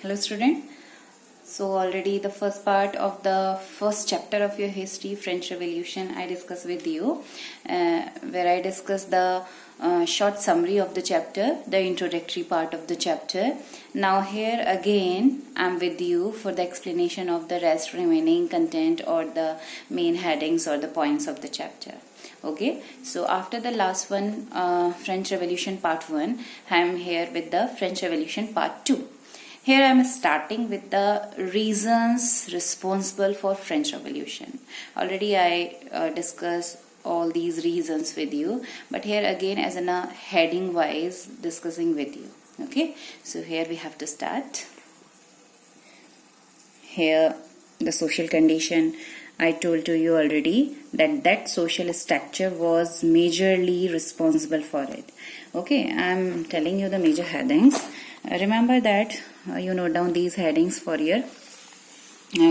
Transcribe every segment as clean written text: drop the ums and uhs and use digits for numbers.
Hello student. So already the first part of the first chapter of your history, French Revolution, I discussed with you, where I discussed the short summary of the chapter, the introductory part of the chapter. Now here again I'm with you for the explanation of the rest remaining content or the main headings or the points of the chapter. Okay, so after the last one, French Revolution part 1, I am here with the French Revolution part 2. Here I am starting with the reasons responsible for French Revolution. Already I discussed all these reasons with you, but here again as in a heading wise discussing with you. Okay, so here we have to start. Here the social condition, I told to you already that social structure was majorly responsible for it. Okay, I am telling you the major headings. Remember that you note down these headings for your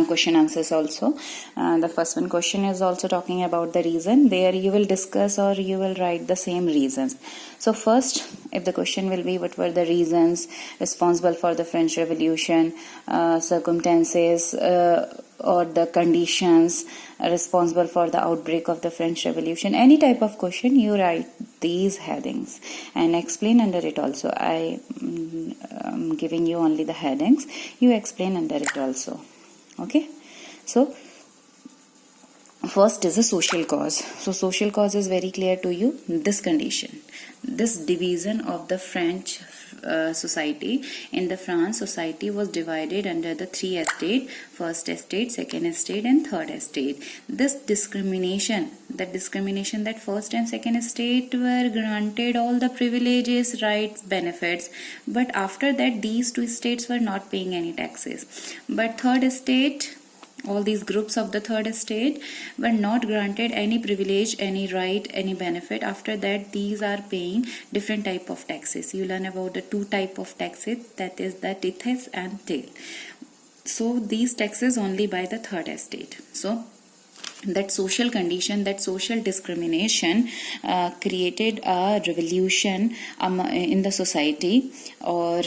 question answers also. The first one question is also talking about the reason. There you will discuss or you will write the same reasons. So first, if the question will be what were the reasons responsible for the French Revolution, circumstances or the conditions responsible for the outbreak of the French Revolution, any type of question, you write these headings and explain under it also. I am giving you only the headings, you explain under it also. Okay, so first is a social cause. So social cause is very clear to you. This condition, this division of the French society. In the France, society was divided under the three estates: first estate, second estate, and third estate. This discrimination, that first and second estate were granted all the privileges, rights, benefits, but after that these two estates were not paying any taxes. But third estate, all these groups of the third estate were not granted any privilege, any right, any benefit. After that these are paying different type of taxes. You learn about the two type of taxes, that is the tithes and tail. So these taxes only by the third estate. So that social condition, that social discrimination created a revolution in the society, or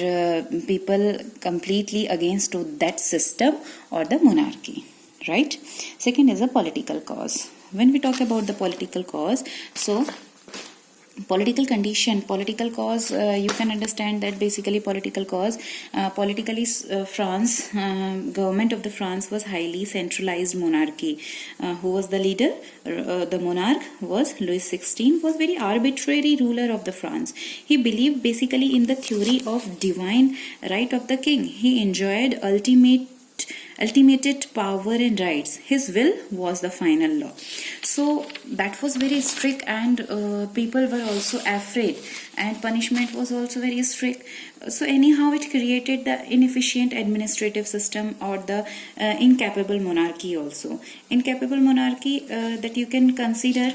people completely against to that system or the monarchy, right? Second is a political cause. When we talk about the political cause, so political condition, political cause, you can understand that basically political cause, politically France, government of the France was highly centralized monarchy. Who was the leader? The monarch was Louis XVI, was very arbitrary ruler of the France. He believed basically in the theory of divine right of the king. He enjoyed ultimate power and rights. His will was the final law. So that was very strict, and people were also afraid, and punishment was also very strict. So anyhow it created the inefficient administrative system or the incapable monarchy also. Incapable monarchy that you can consider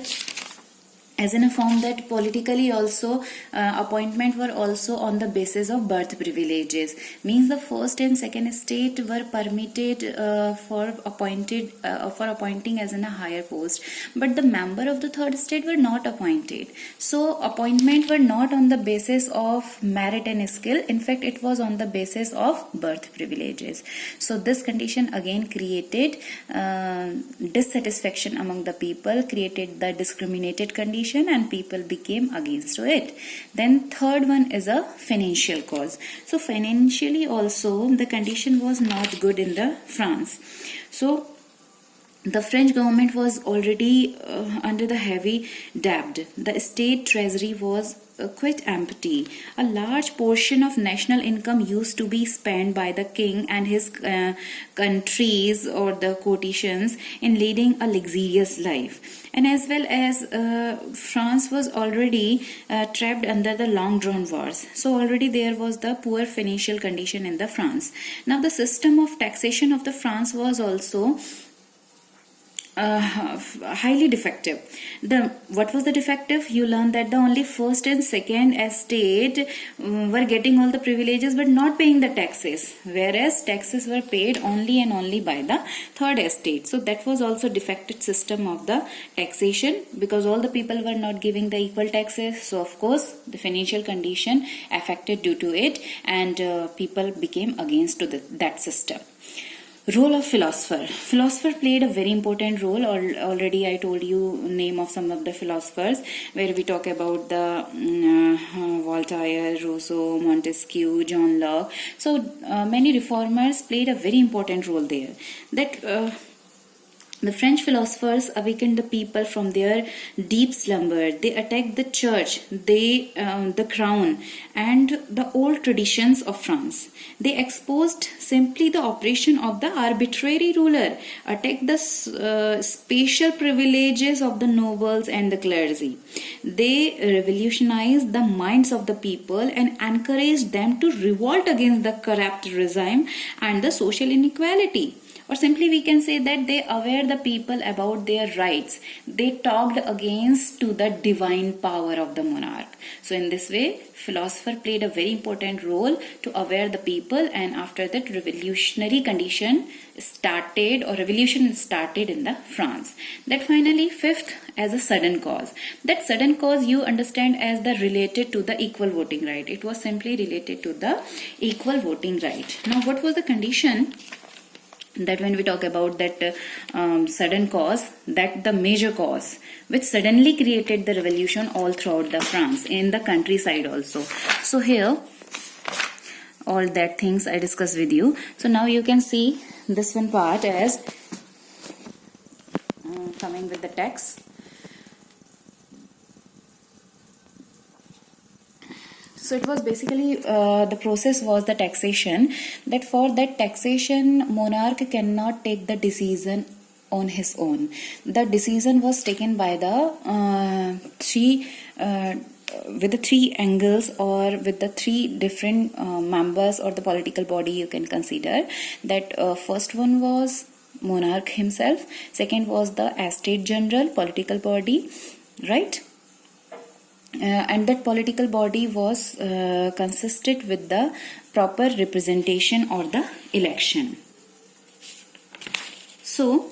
as in a form that politically also appointment were also on the basis of birth privileges. Means the first and second estate were permitted for appointing as in a higher post, but the member of the third estate were not appointed. So appointment were not on the basis of merit and skill. In fact, it was on the basis of birth privileges. So this condition again created dissatisfaction among the people, created the discriminated condition, and people became against it. Then third one is a financial cause. So financially also the condition was not good in the France. So the French government was already under the heavy debt. The state treasury was quite empty. A large portion of national income used to be spent by the king and his countries or the courtisans in leading a luxurious life. And as well as France was already trapped under the long drawn wars. So already there was the poor financial condition in the France. Now the system of taxation of the France was also highly defective. What was the defective? You learned that the only first and second estate were getting all the privileges but not paying the taxes, whereas taxes were paid only and only by the third estate. So that was also defective system of the taxation, because all the people were not giving the equal taxes. So of course the financial condition affected due to it, and people became against to that system. Role of philosopher. Philosopher played a very important role. Already I told you name of some of the philosophers, where we talk about the Voltaire, Rousseau, Montesquieu, John Locke. So many reformers played a very important role there. The French philosophers awakened the people from their deep slumber. They attacked the church, the crown, and the old traditions of France. They exposed simply the oppression of the arbitrary ruler, attacked the spatial privileges of the nobles and the clergy. They revolutionized the minds of the people and encouraged them to revolt against the corrupt regime and the social inequality. Or simply we can say that they aware the people about their rights. They talked against to the divine power of the monarch. So in this way, philosopher played a very important role to aware the people, and after that revolutionary condition started, or revolution started in the France. That finally fifth, as a sudden cause. That sudden cause you understand as the related to the equal voting right. It was simply related to the equal voting right. Now what was the condition? That when we talk about that sudden cause, that the major cause which suddenly created the revolution all throughout the France, in the countryside also. So here all that things I discussed with you. So now you can see this one part as coming with the text. So it was basically the process was the taxation. That for that taxation, monarch cannot take the decision on his own. The decision was taken by the with the three angles, or with the three different members or the political body you can consider. That first one was monarch himself. Second was the Estate General political body, right? And that political body was consisted with the proper representation or the election. So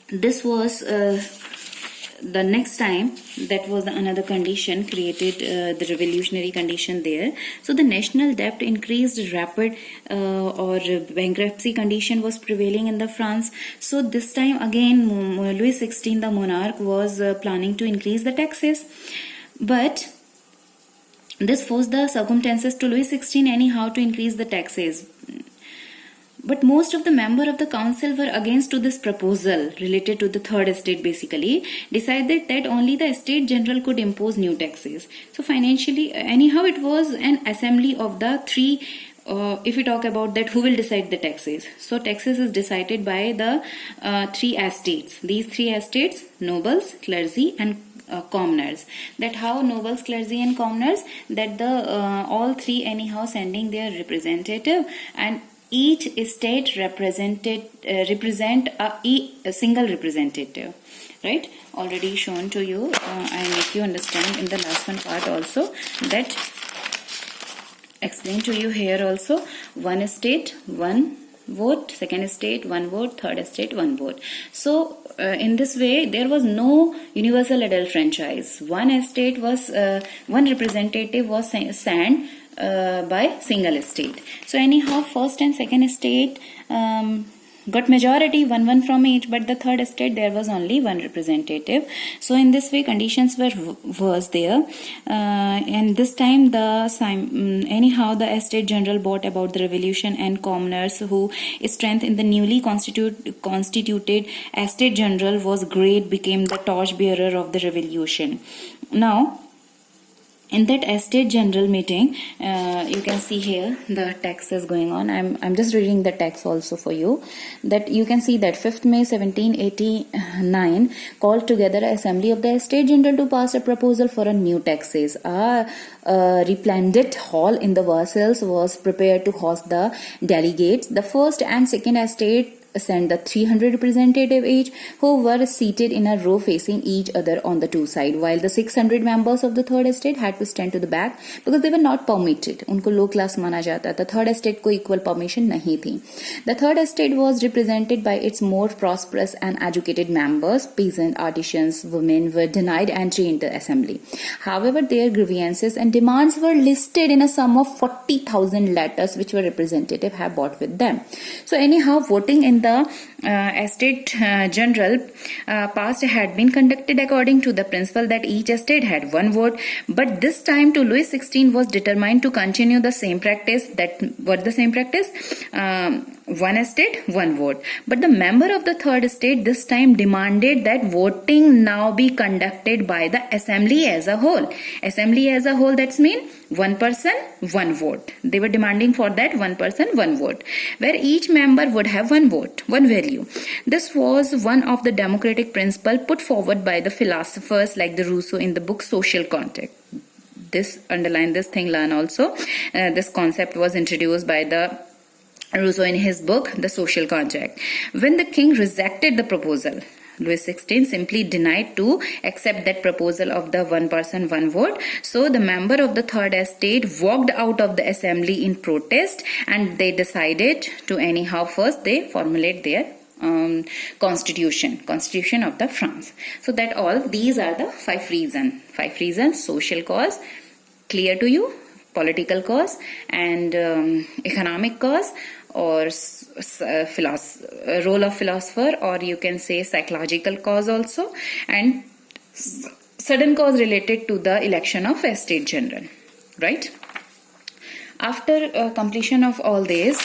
this was the next time, that was the another condition created, the revolutionary condition there. So the national debt increased, rapid or bankruptcy condition was prevailing in the France. So this time again Louis XVI, the monarch, was planning to increase the taxes, but this forced the circumstances to Louis XVI anyhow to increase the taxes. But most of the members of the council were against to this proposal related to the third estate, basically decided that only the Estate General could impose new taxes. So financially, anyhow, it was an assembly of the three, if we talk about that, who will decide the taxes. So taxes is decided by the three estates. These three estates, nobles, clergy and commoners. That how nobles, clergy and commoners, that the all three anyhow sending their representative, and each state represent a single representative, right? Already shown to you. I make you understand in the last one part also, that explain to you here also. One state, one vote. Second state, one vote. Third state, one vote. So in this way there was no universal adult franchise. One state was one representative was sent by single state. So anyhow, first and second state got majority, one from each, but the third state there was only one representative. So in this way conditions was there, and this time anyhow the Estate General brought about the revolution, and commoners who strength in the newly constituted Estate General was great, became the torch bearer of the revolution. Now in that Estate General meeting, you can see here the text is going on. I'm just reading the text also for you. That you can see that 5th May 1789 called together an assembly of the Estate General to pass a proposal for a new taxes. A resplendent hall in the Versailles was prepared to host the delegates. The first and second estate sent the 300 representative each, who were seated in a row facing each other on the two sides, while the 600 members of the third estate had to stand to the back because they were not permitted. उनको low class माना जाता था. Third estate को equal permission नहीं थी. The third estate was represented by its more prosperous and educated members. Peasant, artisans, women were denied entry into the assembly. However, their grievances and demands were listed in a sum of 40,000 letters which were representative have brought with them. So anyhow, voting in the estate general past had been conducted according to the principle that each estate had one vote, but this time to Louis XVI was determined to continue the same practice. That what the same practice? One estate, one vote. But the member of the third estate this time demanded that voting now be conducted by the assembly as a whole. Assembly as a whole, that's mean one person, one vote. They were demanding for that one person, one vote, where each member would have one vote, one value. This was one of the democratic principles put forward by the philosophers like the Rousseau in the book Social Contract. This, underline this thing, learn also. This concept was introduced by the Rousseau in his book The Social Contract. When the king rejected the proposal, Louis XVI simply denied to accept that proposal of the one person, one vote. So the member of the third estate walked out of the assembly in protest, and they decided to anyhow first they formulate their constitution of the France. So that all these are the five reasons: social cause, clear to you, political cause, and economic cause, or role of philosopher, or you can say psychological cause also, and sudden cause related to the election of estate general, right? After completion of all this,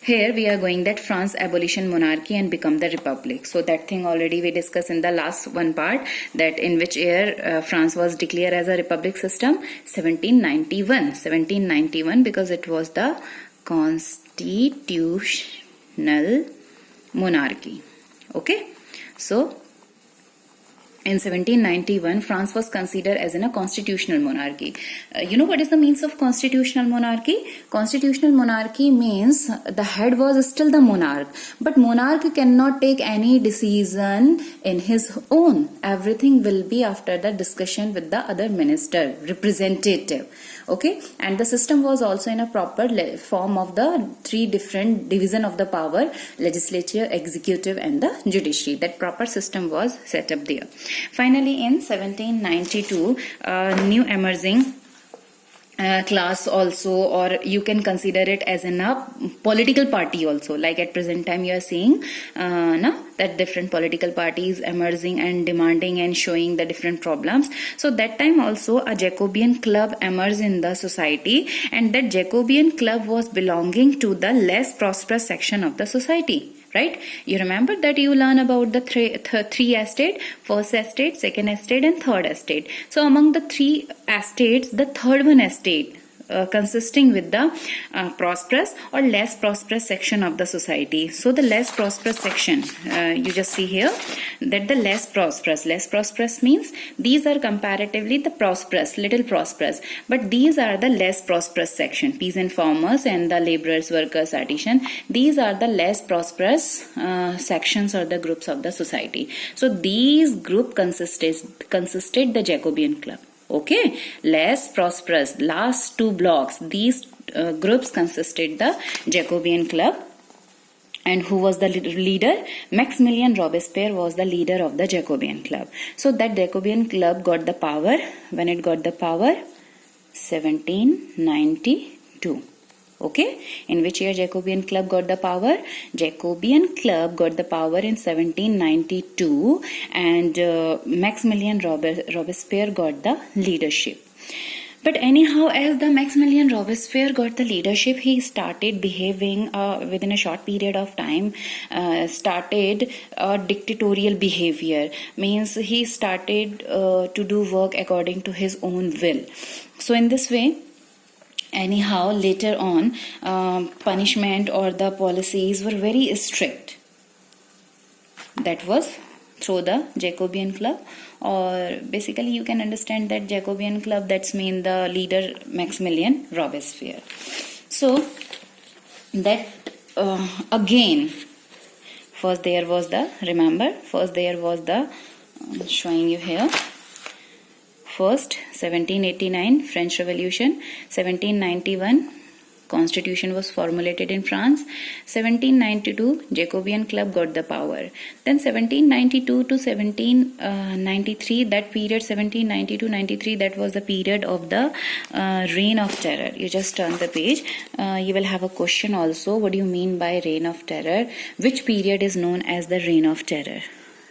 here we are going that France abolition monarchy and become the republic. So that thing already we discussed in the last one part, that in which year France was declared as a republic system. 1791, because it was the constitutional monarchy. Okay, so in 1791, France was considered as in a constitutional monarchy. You know what is the means of constitutional monarchy? Constitutional monarchy means the head was still the monarch, but monarch cannot take any decision in his own. Everything will be after the discussion with the other minister, representative. Okay, and the system was also in a proper form of the three different division of the power: legislature, executive, and the judiciary. That proper system was set up there. Finally, in 1792, new emerging class also, or you can consider it as in a political party also, like at present time you are seeing that different political parties emerging and demanding and showing the different problems. So that time also a Jacobean club emerged in the society, and that Jacobean club was belonging to the less prosperous section of the society. Right? You remember that you learn about the three estate: first estate, second estate, and third estate. So among the three estates, the third one estate consisting with the prosperous or less prosperous section of the society. So the less prosperous section, you just see here that the less prosperous means these are comparatively the prosperous, little prosperous, but these are the less prosperous section: peasant, farmers, and the laborers, workers, artisan. These are the less prosperous sections or the groups of the society. So these group consisted the Jacobean club. Okay, less prosperous, last two blocks, these groups consisted the Jacobean club. And who was the leader? Maximilien Robespierre was the leader of the Jacobean club. So that Jacobean club got the power. When it got the power? 1792. Okay, in which year Jacobean club got the power? Jacobean club got the power in 1792, and Maximilien Robespierre got the leadership. But anyhow, as the Maximilien Robespierre got the leadership, he started behaving within a short period of time, started dictatorial behavior. Means he started to do work according to his own will. So in this way, anyhow, later on, punishment or the policies were very strict. That was through the Jacobean club, or basically you can understand that Jacobean club, that's mean the leader Maximilien Robespierre. So that again First there was the, remember, first there was the, showing you here. First 1789 French Revolution, 1791 Constitution was formulated in France, 1792 Jacobean Club got the power. Then 1792 to 1793, that period 1792-93, that was the period of the reign of terror. You just turn the page. You will have a question also. What do you mean by reign of terror? Which period is known as the reign of terror?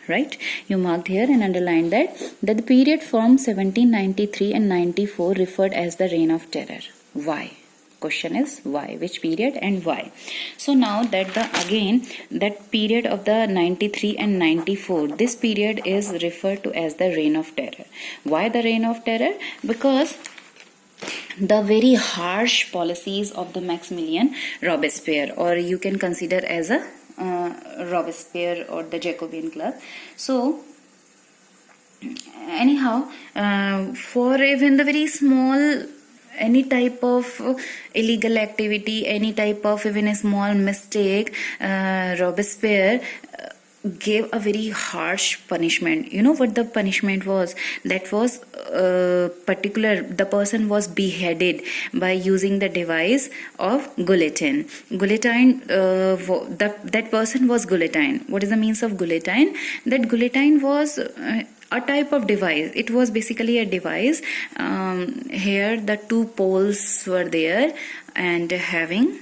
Right? You marked here and underlined that the period from 1793 and 94 referred as the reign of terror. Why? Question is why? Which period and why? So now that that period of the 93 and 94, this period is referred to as the reign of terror. Why the reign of terror? Because the very harsh policies of the Maximilian Robespierre, or you can consider as a Robespierre or the Jacobean Club. So anyhow, for even the very small, any type of illegal activity, any type of even a small mistake, Robespierre gave a very harsh punishment. You know what the punishment was? That was particular, the person was beheaded by using the device of guillotine. Guillotine, that person was guillotine. What is the means of guillotine? That guillotine was a type of device. It was basically a device. Here the two poles were there and having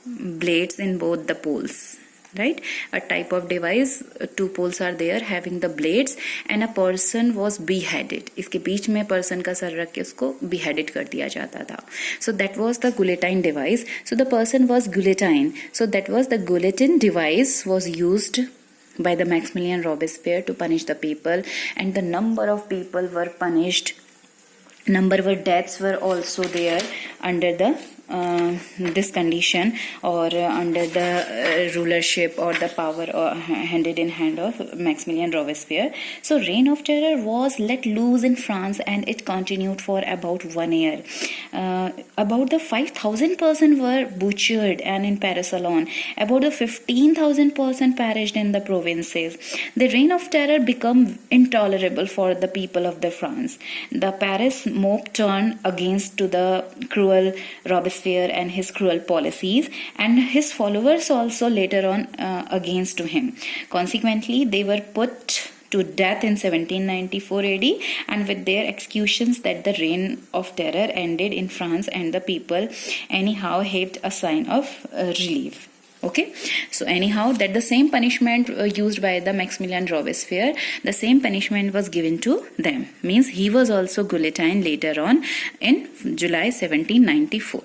blades in both the poles. Right? A type of device, two poles are there having the blades, and a person was beheaded. इसके बीच में person का sir रख के उसको beheaded कर दिया जाता था. So that was the guillotine device. So the person was guillotine. So that was the guillotine device was used by the Maximilian Robespierre to punish the people, and the number of people were punished. Number of deaths were also there under the this condition, or under the rulership or the power handed in hand of Maximilian Robespierre. So reign of terror was let loose in France, and it continued for about 1 year. About the 5,000 persons were butchered and in Paris alone. About the 15,000 persons perished in the provinces. The reign of terror became intolerable for the people of the France. The Paris mob turned against to the cruel Robespierre and his cruel policies, and his followers also later on against to him. Consequently, they were put to death in 1794 AD, and with their executions that the reign of terror ended in France, and the people anyhow haved a sign of relief. Okay, so anyhow, that the same punishment used by the Maximilian Robespierre, the same punishment was given to them. Means he was also guillotined later on in July 1794.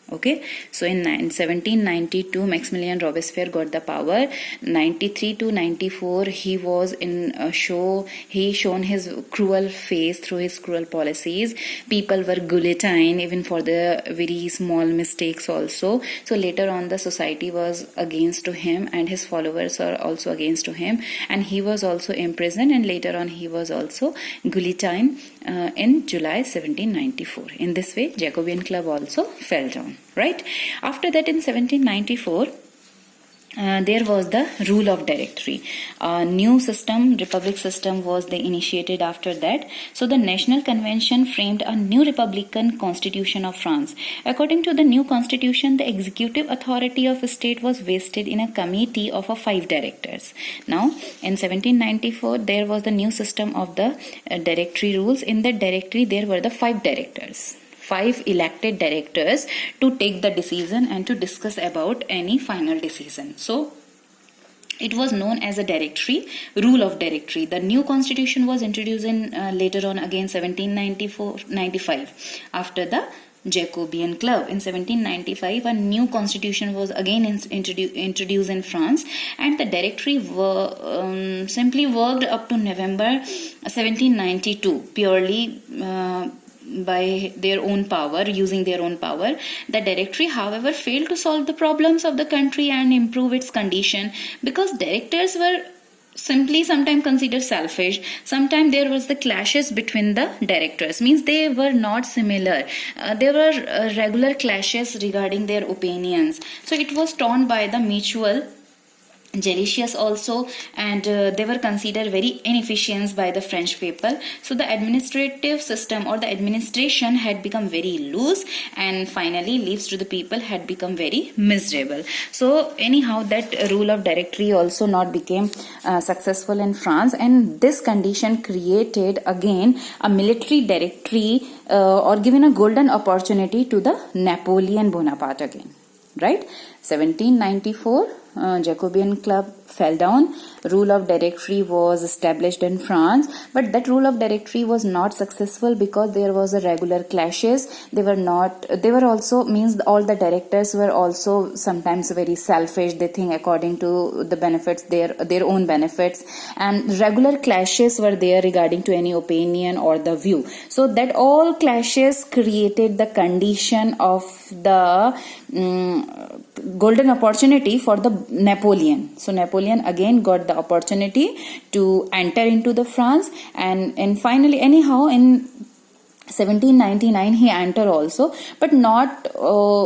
Okay, so in 1792 Maximilian Robespierre got the power. 93 to 94 he was in a show. He shown his cruel face through his cruel policies. People were guillotined even for the very small mistakes also. So later on the society was against to him, and his followers were also against to him, and he was also imprisoned, and later on he was also guillotined in July 1794. In this way Jacobean Club also fell down. Right? After that, in 1794, there was the rule of directory. A new system, republic system, was initiated after that. So the National Convention framed a new republican constitution of France. According to the new constitution, the executive authority of a state was vested in a committee of 5 directors. Now, in 1794, there was the new system of the directory rules. In that directory, there were the 5 directors. 5 elected directors to take the decision and to discuss about any final decision. So it was known as a directory, rule of directory. The new constitution was introduced in later on again 1795 after the Jacobean Club. In 1795 a new constitution was again introduced in France, and the directory simply worked up to November 1792 purely by their own power, using their own power. The directory, however, failed to solve the problems of the country and improve its condition, because directors were simply sometimes considered selfish. Sometimes there was the clashes between the directors, means they were not similar. There were regular clashes regarding their opinions. So it was torn by the mutual Jelicious also, and they were considered very inefficient by the French people. So the administrative system or the administration had become very loose, and finally lives to the people had become very miserable. So anyhow, that rule of directory also not became successful in France, and this condition created again a military directory or given a golden opportunity to the Napoleon Bonaparte again, right? 1794, Jacobean club fell down. Rule of directory was established in France, but that rule of directory was not successful because there was a regular clashes. They were also, means all the directors were also sometimes very selfish. They think according to the benefits, their own benefits, and regular clashes were there regarding to any opinion or the view. So that all clashes created the condition of the golden opportunity for the Napoleon. So Napoleon again got the opportunity to enter into the France, and finally anyhow in 1799 he entered also, but not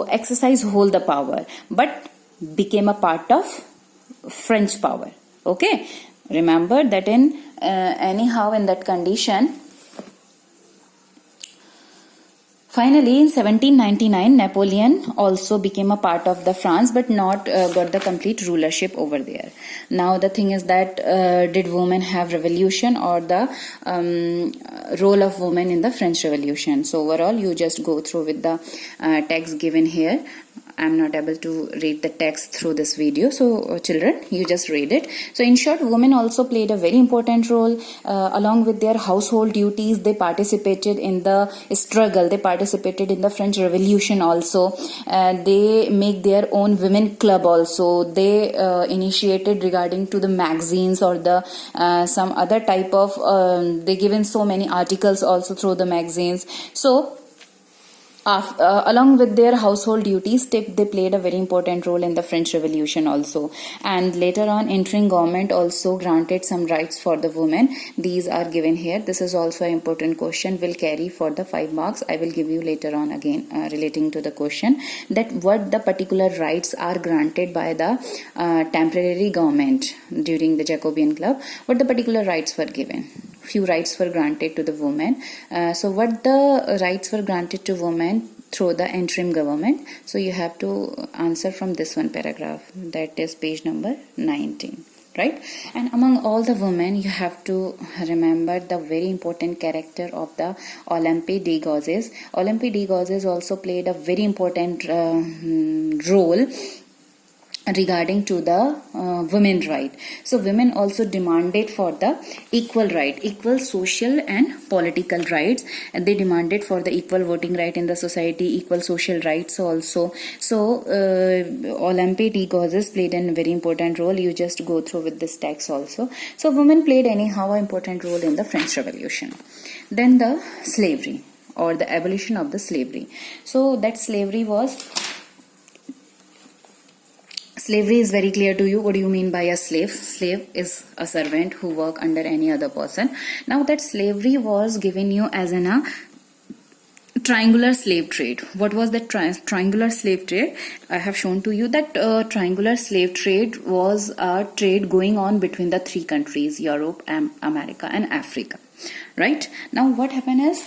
exercise hold the power, but became a part of French power. Okay, remember that in anyhow in that condition. Finally, in 1799, Napoleon also became a part of the France, but not got the complete rulership over there. Now, the thing is that did women have revolution or the role of women in the French Revolution? So overall, you just go through with the text given here. I'm not able to read the text through this video, so children, you just read it. So in short, women also played a very important role along with their household duties. They participated in the struggle, they participated in the French Revolution also. They make their own women club also. They initiated regarding to the magazines or the some other type of they given so many articles also through the magazines. So along with their household duties, they played a very important role in the French Revolution also. And later on, entering government also granted some rights for the women. These are given here. This is also an important question, will carry for the 5 marks. I will give you later on again relating to the question that what the particular rights are granted by the temporary government during the Jacobean club. What the particular rights were given. Few rights were granted to the women. So what the rights were granted to women through the interim government? So you have to answer from this one paragraph, that is page number 19, right? And among all the women, you have to remember the very important character of the Olympe de Gouges. Olympe de Gouges also played a very important role regarding to the women right. So women also demanded for the equal right, equal social and political rights, and they demanded for the equal voting right in the society, equal social rights also. So Olympe de Gouges played a very important role. You just go through with this text also. So women played anyhow an important role in the French Revolution. Then the slavery or the abolition of the slavery. So that slavery is very clear to you. What do you mean by a slave? Slave is a servant who work under any other person. Now that slavery was given you as in a triangular slave trade. What was that triangular slave trade? I have shown to you that triangular slave trade was a trade going on between the 3 countries, Europe, America and Africa. Right? Now what happened is,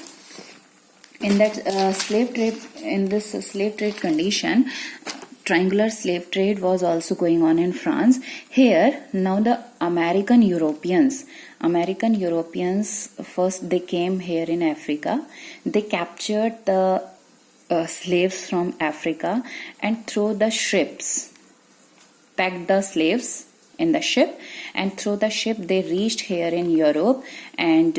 in that slave trade, in this slave trade condition, triangular slave trade was also going on in France. Here, now the American Europeans, first they came here in Africa. They captured the slaves from Africa and through the ships, packed the slaves in the ship, and through the ship they reached here in Europe, and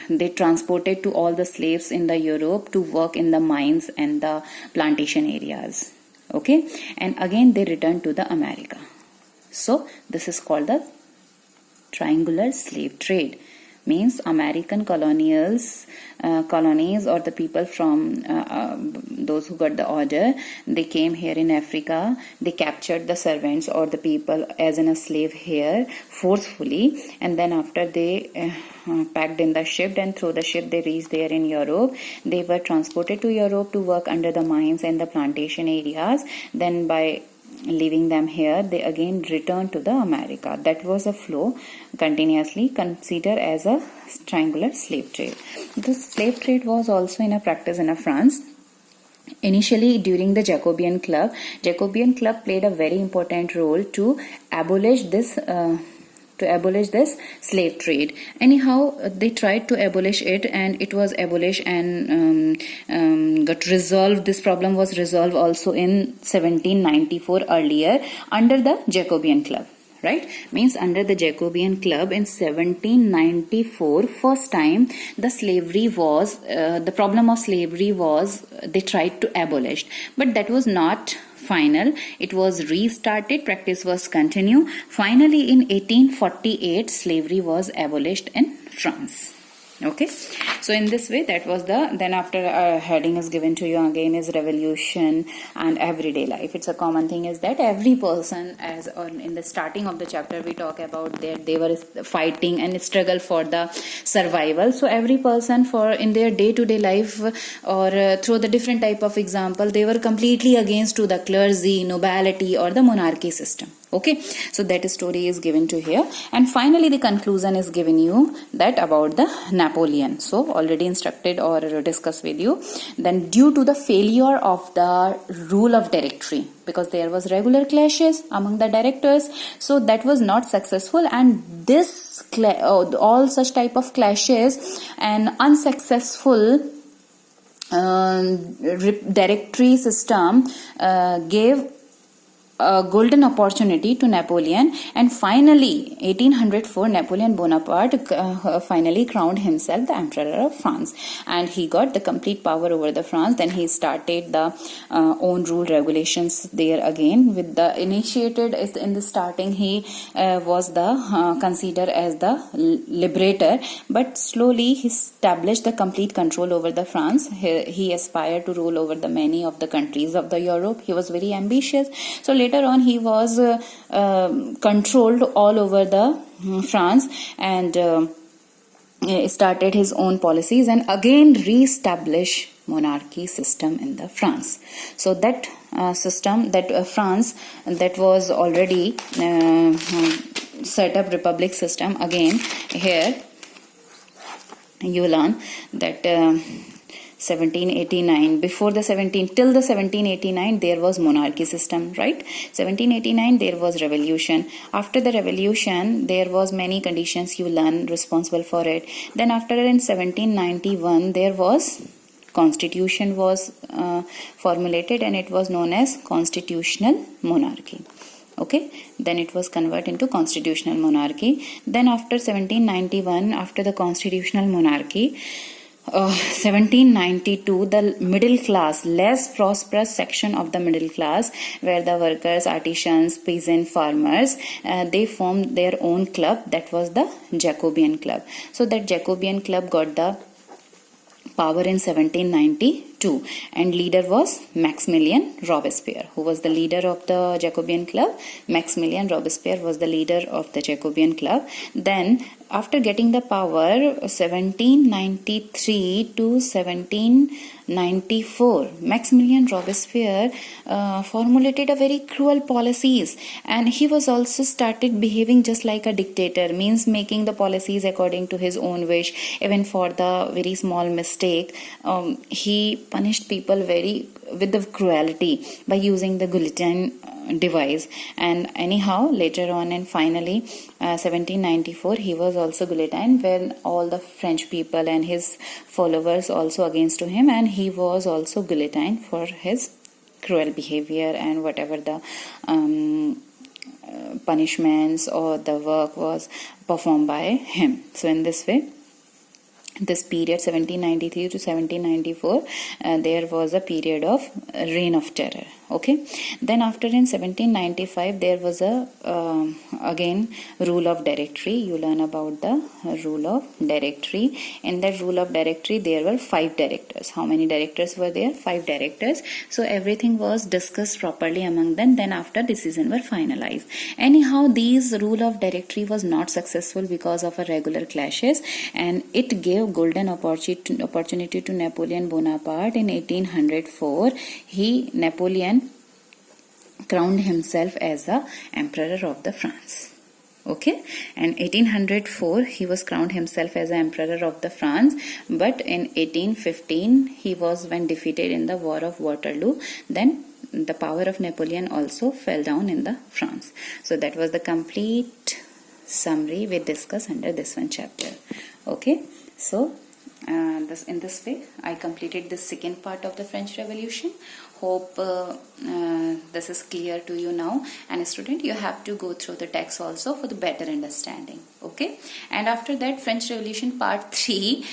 they transported to all the slaves in the Europe to work in the mines and the plantation areas. Okay, and again they returned to the America. So this is called the triangular slave trade. Means American colonies or the people from those who got the order, they came here in Africa. They captured the servants or the people as in a slave here forcefully, and then after they packed in the ship, and through the ship they reached there in Europe. They were transported to Europe to work under the mines and the plantation areas. Then by leaving them here, they again returned to the America. That was a flow continuously considered as a triangular slave trade. The slave trade was also in a practice in France. Initially, during the Jacobean Club played a very important role to abolish this slave trade. Anyhow, they tried to abolish it, and it was abolished and got resolved. This problem was resolved also in 1794 earlier under the Jacobean Club. Right, means under the Jacobean Club in 1794, first time the problem of slavery was they tried to abolish, but that was not final. It was restarted, practice was continued. Finally, in 1848, slavery was abolished in France. Okay, so in this way, that was then after heading is given to you again is revolution and everyday life. It's a common thing is that every person, as on in the starting of the chapter we talk about that they were fighting and struggle for the survival. So every person for in their day-to-day life or through the different type of example, they were completely against to the clergy, nobility or the monarchy system. Okay, so that story is given to here, and finally the conclusion is given you that about the Napoleon. So already instructed or discussed with you. Then due to the failure of the rule of directory, because there was regular clashes among the directors, so that was not successful, and this all such type of clashes and unsuccessful directory system gave a golden opportunity to Napoleon, and finally 1804 Napoleon Bonaparte finally crowned himself the Emperor of France, and he got the complete power over the France. Then he started the own rule regulations there again with the initiated in the starting he was the considered as the liberator, but slowly he established the complete control over the France. He aspired to rule over the many of the countries of the Europe. He was very ambitious, so later on he was controlled all over the France and started his own policies and again re-established monarchy system in the France. So that system that France that was already set up republic system, again here you learn that 1789 till the 1789 there was monarchy system, right? 1789 there was revolution. After the revolution there was many conditions you learn responsible for it. Then after in 1791 there was constitution was formulated and it was known as constitutional monarchy. Okay, then it was converted into constitutional monarchy. Then after 1791, after the constitutional monarchy, 1792 the middle class, less prosperous section of the middle class, where the workers, artisans, peasant, farmers, they formed their own club, that was the Jacobean Club. So that Jacobean Club got the power in 1792 and leader was Maximilien Robespierre, who was the leader of the Jacobean Club. Maximilien Robespierre was the leader of the Jacobean Club. Then after getting the power 1793 to 1794, Maximilien Robespierre formulated a very cruel policies, and he was also started behaving just like a dictator, means making the policies according to his own wish. Even for the very small mistake, he punished people with the cruelty by using the guillotine device. And anyhow later on and finally 1794 he was also guillotined, when all the French people and his followers also against to him, and he was also guillotined for his cruel behavior and whatever the punishments or the work was performed by him. So in this way, this period 1793 to 1794 there was a period of reign of terror. Okay, then after in 1795 there was a again rule of directory. You learn about the rule of directory. In that rule of directory there were 5 directors. How many directors were there? 5 directors. So everything was discussed properly among them. Then after decision were finalized. Anyhow, these rule of directory was not successful because of a regular clashes, and it gave golden opportunity to Napoleon Bonaparte in 1804. Napoleon crowned himself as the emperor of the France. Okay, and 1804 he was crowned himself as the emperor of the France, but in 1815 he was when defeated in the War of Waterloo. Then the power of Napoleon also fell down in the France. So that was the complete summary we discussed under this one chapter. Okay, so in this way I completed the second part of the French Revolution. Hope this is clear to you now, and student, you have to go through the text also for the better understanding. Okay, and after that French Revolution part 3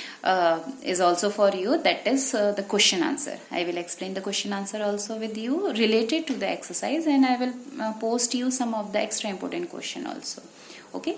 is also for you, that is the question answer. I will explain the question answer also with you related to the exercise, and I will post you some of the extra important question also. Okay,